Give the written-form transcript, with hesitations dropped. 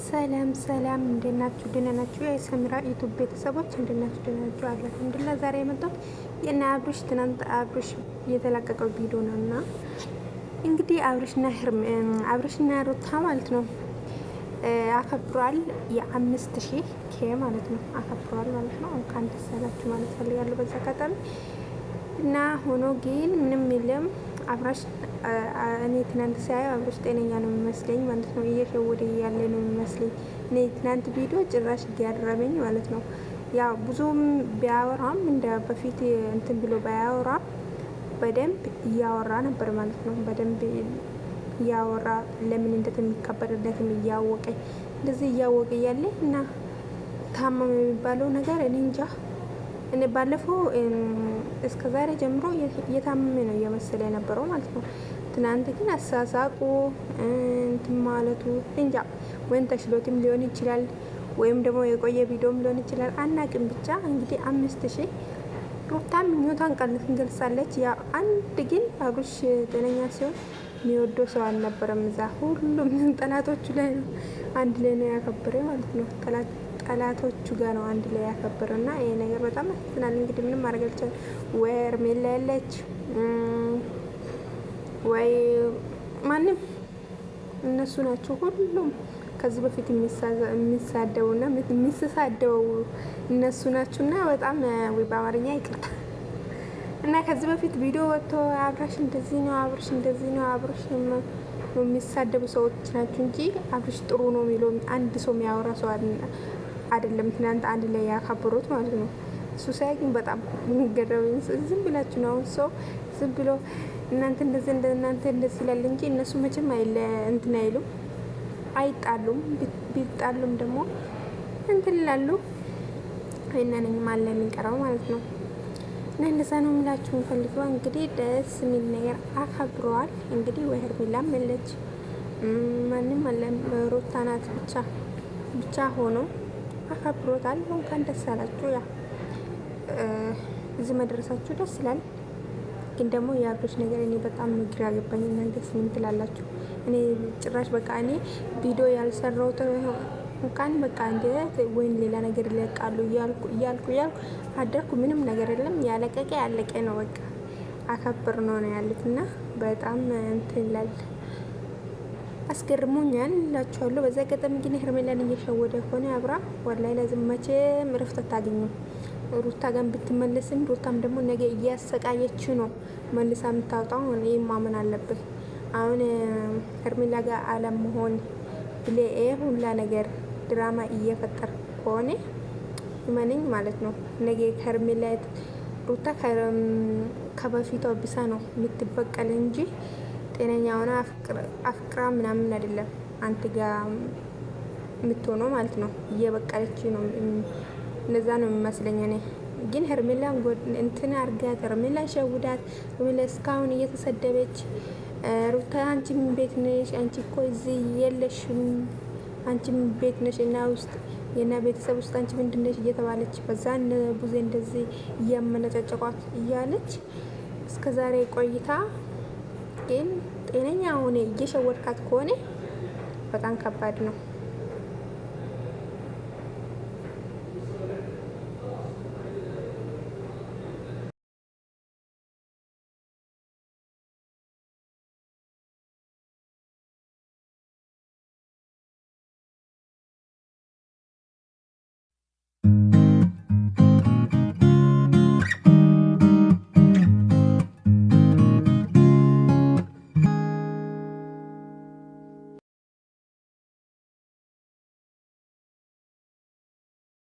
ሰላም ሰላም፣ እንዴት ናችሁ? ደህና ናችሁ? የሰሚራ ዩቱብ ቤተሰቦች እንዴት ናችሁ? ደህና ናችሁ? አልሐምዱሊላህ። ዛሬ የመጣሁት የእነ አብርሽ ትናንት አብርሽ የተለቀቀው ቪዲዮ ነው እና እንግዲህ አብርሽና ሩታ ማለት ነው አከብሯል። የ5000 ኬ ማለት ነው አከብሯል ማለት ነው። እንኳን ደስ አላችሁ ማለት ፈልጋለሁ በዛ አጋጣሚ እና ሆኖ ግን ምንም የለም አብርሽ እኔ ትናንት ሳየው አብርሽ ጤነኛ ነው የሚመስለኝ ማለት ነው። እየሸወደ ያለ ነው የሚመስለኝ። እኔ ትናንት ቪዲዮ ጭራሽ እያደረበኝ ማለት ነው። ያው ብዙም ቢያወራም እንደ በፊት እንትን ብሎ ባያወራም በደንብ እያወራ ነበር ማለት ነው። በደንብ እያወራ ለምን እንደሚከበርለትም እያወቀ እንደዚህ እያወቀ ያለ እና ታመመ የሚባለው ነገር እኔ እንጃ። እኔ ባለፈው እስከ ዛሬ ጀምሮ እየታመመ ነው እየመሰለ የነበረው ማለት ነው። ትናንት ግን አሳሳቁ እንትን ማለቱ እንጃ፣ ወይም ተሽሎትም ሊሆን ይችላል ወይም ደግሞ የቆየ ቪዲዮም ሊሆን ይችላል አናቅም። ብቻ እንግዲህ 5000 ሩታም ምኞቷን ቃልነትን ገልጻለች። ያ አንድ ግን አብርሽ ጤነኛ ሲሆን የሚወደው ሰው አልነበረም። እዛ ሁሉም ጠላቶቹ ላይ ነው አንድ ላይ ነው ያከበረ ማለት ነው። ጠላቶቹ ጋር ነው አንድ ላይ ያከበረው እና ይሄ ነገር በጣም ያሳዝናል። እንግዲህ ምንም ማድረግ አልቻለም። ወይ ሄርሜላ ያለች ወይ ማንም እነሱ ናቸው ሁሉም ከዚህ በፊት የሚሳደቡና የሚሳደቡ እነሱ ናቸውና በጣም ወይ በአማርኛ ይቅርታ እና ከዚህ በፊት ቪዲዮ ወጥቶ አብርሽ እንደዚህ ነው አብርሽ እንደዚህ ነው አብርሽ የሚሳደቡ ሰዎች ናቸው እንጂ አብርሽ ጥሩ ነው የሚለው አንድ ሰው የሚያወራ ሰው አይደለም። ትናንት አንድ ላይ ያካበሩት ማለት ነው። እሱ ሳይ ግን በጣም ገረመኝ። ዝም ብላችሁ ነው አሁን ሰው ዝም ብሎ እናንተ እንደዚህ ይላል እንጂ እነሱ መቼም እንትን አይሉም፣ አይጣሉም። ቢጣሉም ደግሞ እንትን ይላሉ። አይናነኝ ማለ የሚቀረው ማለት ነው። እና እንደዛ ነው የምላችሁ የምፈልገው። እንግዲህ ደስ የሚል ነገር አከብረዋል። እንግዲህ ወይ ሄርሜላም መለች ማንም አለ ሩታ ናት ብቻ ሆኖ አከብሮታል። እንኳን ደስ አላችሁ። ያ እዚህ መድረሳችሁ ደስ ይላል። ግን ደግሞ የአብርሽ ነገር እኔ በጣም ግራ ገባኝ። እናንተስ ምን ትላላችሁ? እኔ ጭራሽ በቃ እኔ ቪዲዮ ያልሰራሁት እንኳን በቃ እንደ ወይን ሌላ ነገር ይለቃሉ እያልኩ አደርኩ። ምንም ነገር የለም። ያለቀቀ ያለቀ ነው። በቃ አከብር ነው ያሉት እና በጣም እንትን ይላል። አስገርሞኛል እላችኋለሁ። በዛ አጋጣሚ ግን ሄርሜላን እየሸወደ ከሆነ አብራ ወላሂ ለዝም መቼም እረፍት አታገኝም። ሩታ ጋር ብትመለስም ሩታም ደግሞ ነገ እያሰቃየች ነው መልሳ የምታወጣው። ይህም ማመን አለብን። አሁን ሄርሜላ ጋር አለመሆን ብሌ ሁላ ነገር ድራማ እየፈጠር ከሆነ ይመነኝ ማለት ነው። ነገ ሄርሜላ ሩታ ከበፊቷ ብሳ ነው የምትበቀል እንጂ ጤነኛ ሆነ አፍቅራ ምናምን አይደለም አንተ ጋር የምትሆነው ማለት ነው። እየበቀለች ነው። እንደዛ ነው የሚመስለኝ። እኔ ግን ሄርሜላ እንትን አርጋት፣ ሄርሜላ ሸውዳት፣ ሄርሜላ እስካሁን እየተሰደበች ሩታ አንቺ ምን ቤት ነሽ? አንቺ እኮ እዚህ የለሽም። አንቺ ምን ቤት ነሽ? እና ውስጥ የና ቤተሰብ ውስጥ አንቺ ምንድነሽ? እየተባለች በዛን ቡዜ እንደዚህ እያመነጨጨቋት እያለች እስከዛሬ ቆይታ ግን ጤነኛ ሆነ እየሸወድካት ከሆነ በጣም ከባድ ነው።